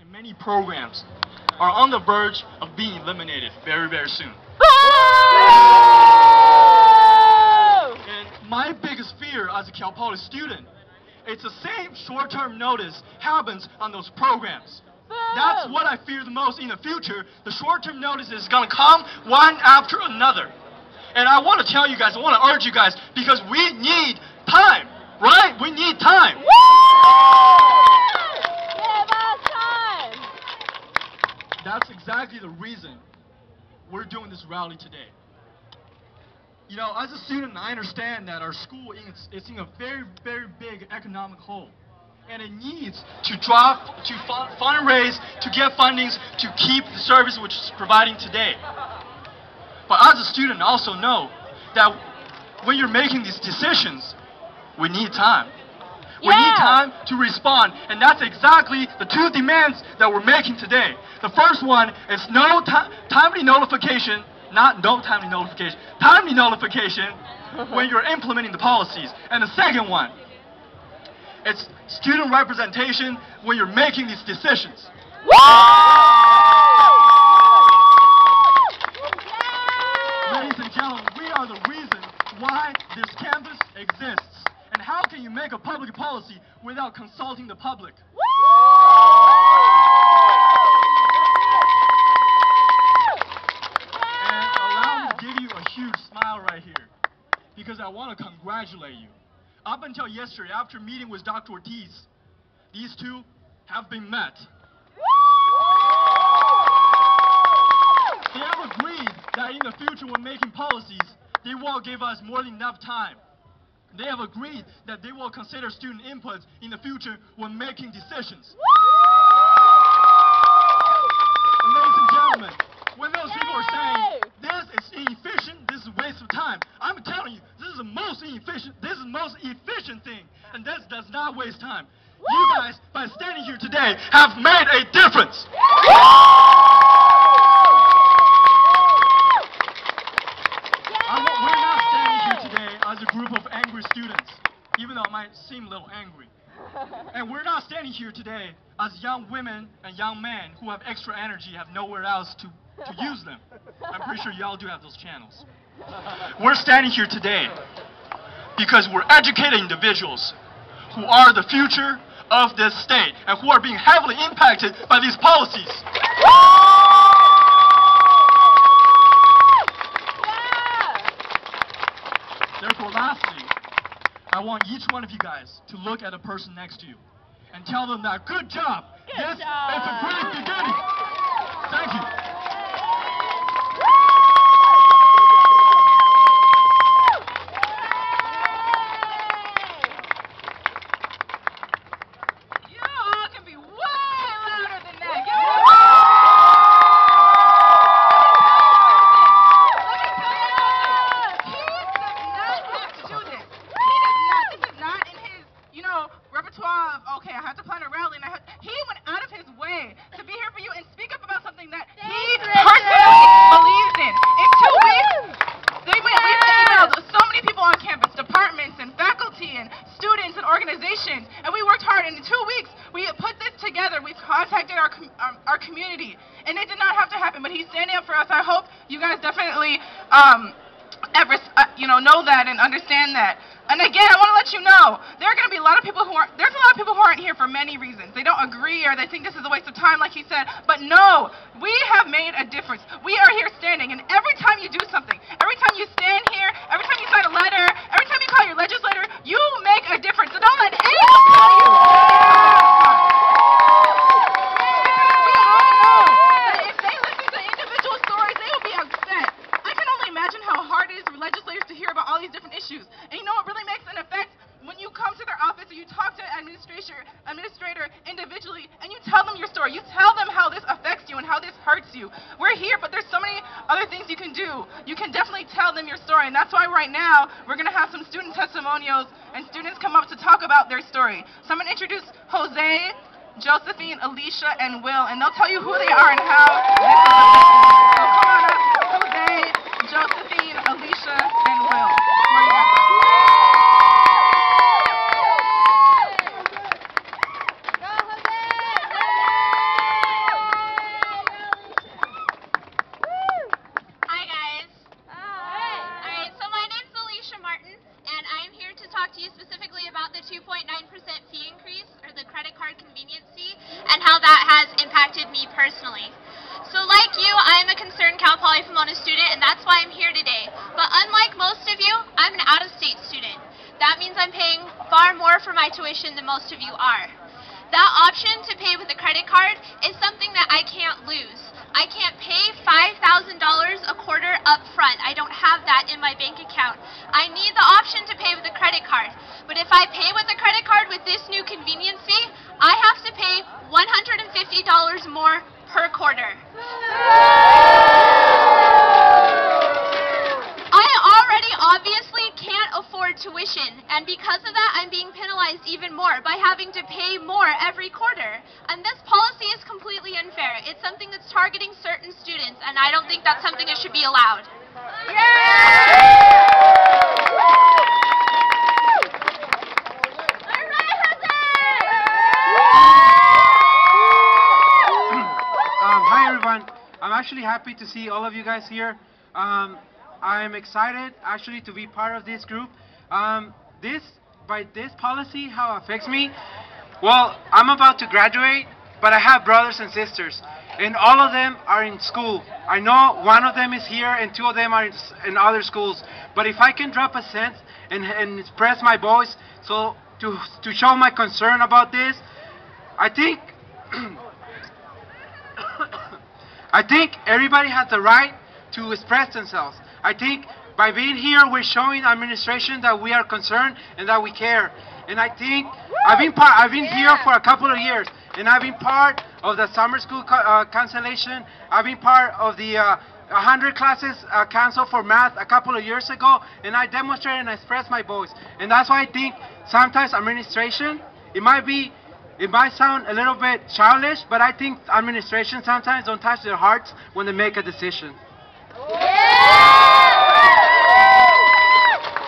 and many programs are on the verge of being eliminated very, very soon. And my biggest fear as a Cal Poly student, it's the same short-term notice happens on those programs. That's what I fear the most in the future. The short-term notice is going to come one after another. And I want to tell you guys, I want to urge you guys, because we need time, right? We need time. Give us time. That's exactly the reason we're doing this rally today. You know, as a student, I understand that our school is in a very, very big economic hole. And it needs to fundraise, to get fundings, to keep the service which it's providing today. But as a student, I also know that when you're making these decisions, we need time. We need time to respond, and that's exactly the two demands that we're making today. The first one is timely notification, not no timely notification, timely notification when you're implementing the policies. And the second one, it's student representation when you're making these decisions. Ladies and gentlemen, we are the reason why this campus exists. And how can you make a public policy without consulting the public? And allow me to give you a huge smile right here, because I want to congratulate you. Up until yesterday, after meeting with Dr. Ortiz, these two have been met. They have agreed that in the future when making policies, they will give us more than enough time. They have agreed that they will consider student input in the future when making decisions. And ladies and gentlemen, when those people are saying, this is inefficient, this is a waste of time, I'm telling you, this is the most efficient thing, and this does not waste time. You guys, by standing here today, have made a difference. We're not standing here today as a group of angry students, even though it might seem a little angry. And we're not standing here today as young women and young men who have extra energy, have nowhere else to use them. I'm pretty sure y'all do have those channels. We're standing here today because we're educated individuals who are the future of this state and who are being heavily impacted by these policies. Therefore, lastly, I want each one of you guys to look at the person next to you and tell them that good job. It's a great beginning. Thank you. And we worked hard, and in 2 weeks we put this together. We contacted our community, and it did not have to happen, but he's standing up for us. I hope you guys definitely know that and understand that. And again, I want to let you know, there are going to be a lot of people who aren't here for many reasons. They don't agree, or they think this is a waste of time, like he said. But no, we have made a difference. We are here standing, and every time you do something, every time you stand here, every time you sign a letter, every time you call your legislator, you make a difference. So don't let anyone tell you. We all know that if they listen to individual stories, they will be upset. I can only imagine how hard it is for legislators to hear about all these different issues. And you know what really makes an effect? When you come to their office or you talk to an administrator individually and you tell them your story, you tell them how this affects you and how this hurts you. We're here, but there's so many other things you can do. You can definitely tell them your story, and that's why right now we're going to have some student testimonials and students come up to talk about their story. So I'm going to introduce Jose, Josephine, Alicia, and Will, and they'll tell you who they are and how this is affecting them. So come on up, Jose, Josephine, Alicia, and Will. Where you guys are. more for my tuition than most of you are. That option to pay with a credit card is something that I can't lose. I can't pay $5,000 a quarter up front. I don't have that in my bank account. I need the option to pay with a credit card. But if I pay with a credit card with this new convenience fee, I have to pay $150 more per quarter. I already obviously can't afford tuition, and because of that, I'm being penalized even more by having to pay more every quarter. And this policy is completely unfair. It's something that's targeting certain students, and I don't think that's something that should be allowed. Hi everyone. I'm actually happy to see all of you guys here. I'm excited actually to be part of this group. By this policy, how it affects me, well, I'm about to graduate, but I have brothers and sisters, and all of them are in school. I know one of them is here and two of them are in other schools, but if I can drop a cent and express my voice so to show my concern about this, I think I think everybody has the right to express themselves. I think by being here, we're showing administration that we are concerned and that we care. And I think I've been here for a couple of years, and I've been part of the summer school cancellation. I've been part of the 100 classes canceled for math a couple of years ago, and I demonstrated and expressed my voice. And that's why I think sometimes administration, it might sound a little bit childish, but I think administration sometimes don't touch their hearts when they make a decision.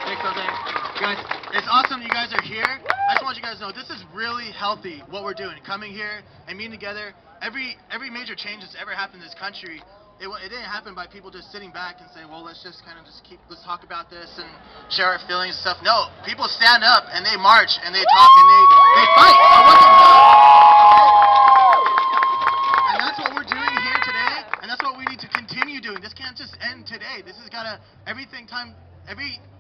Thanks, Jose. Guys, it's awesome you guys are here. I just want you guys to know this is really healthy what we're doing. Coming here and meeting together. Every major change that's ever happened in this country, it didn't happen by people just sitting back and saying, well, let's just let's talk about this and share our feelings and stuff. No, people stand up and they march and they talk and they fight for what they want. And that's what we're doing here today, and that's what we need to continue doing. This can't just end today. This has got to,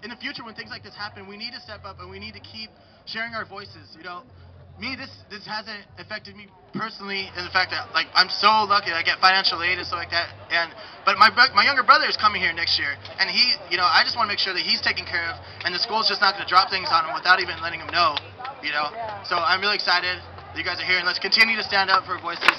in the future when things like this happen, we need to step up and we need to keep sharing our voices. You know, me, this hasn't affected me personally in the fact that, like, I'm so lucky I get financial aid and stuff like that. But my younger brother is coming here next year, and he, you know, I just want to make sure that he's taken care of, and the school's just not going to drop things on him without even letting him know, you know. So I'm really excited that you guys are here, and let's continue to stand up for voices.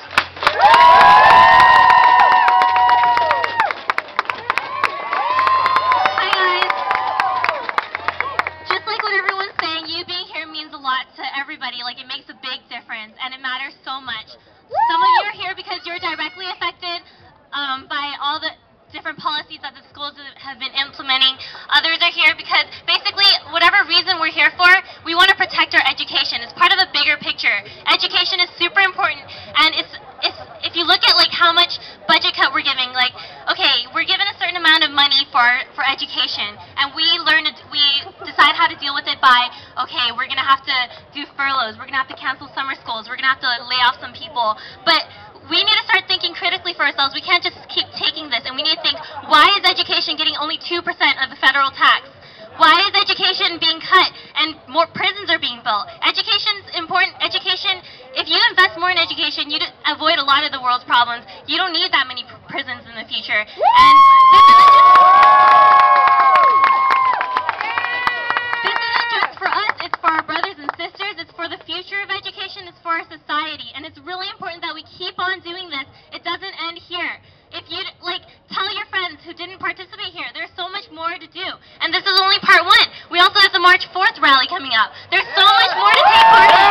Like, it makes a big difference, and it matters so much. Some of you are here because you're directly affected by all the different policies that the schools have been implementing. Others are here because basically whatever reason we're here for, we want to protect our education. It's part of a bigger picture. Education is super important, and if you look at like how much budget cut we're giving, like, okay, we're given a certain amount of money for education, and we decide how to deal with it by, okay, we're gonna have to do furloughs, we're gonna have to cancel summer schools, we're gonna have to lay off some people, but we need to start thinking critically for ourselves. We can't just keep taking this, and we need to think, why is education getting only 2% of the federal tax? Why is education being cut and more prisons are being built? Education's important. Education, if you invest more in education, you avoid a lot of the world's problems. You don't need that many prisons in the future. And this isn't just for us, it's for our brothers and sisters, it's for the future of education, it's for our society. And it's really important that we keep on doing this. It doesn't end here. If you, like, tell your friends who didn't participate here, there's so much more to do. And this is only part one. We also have the March 4th rally coming up. There's so much more to take part in.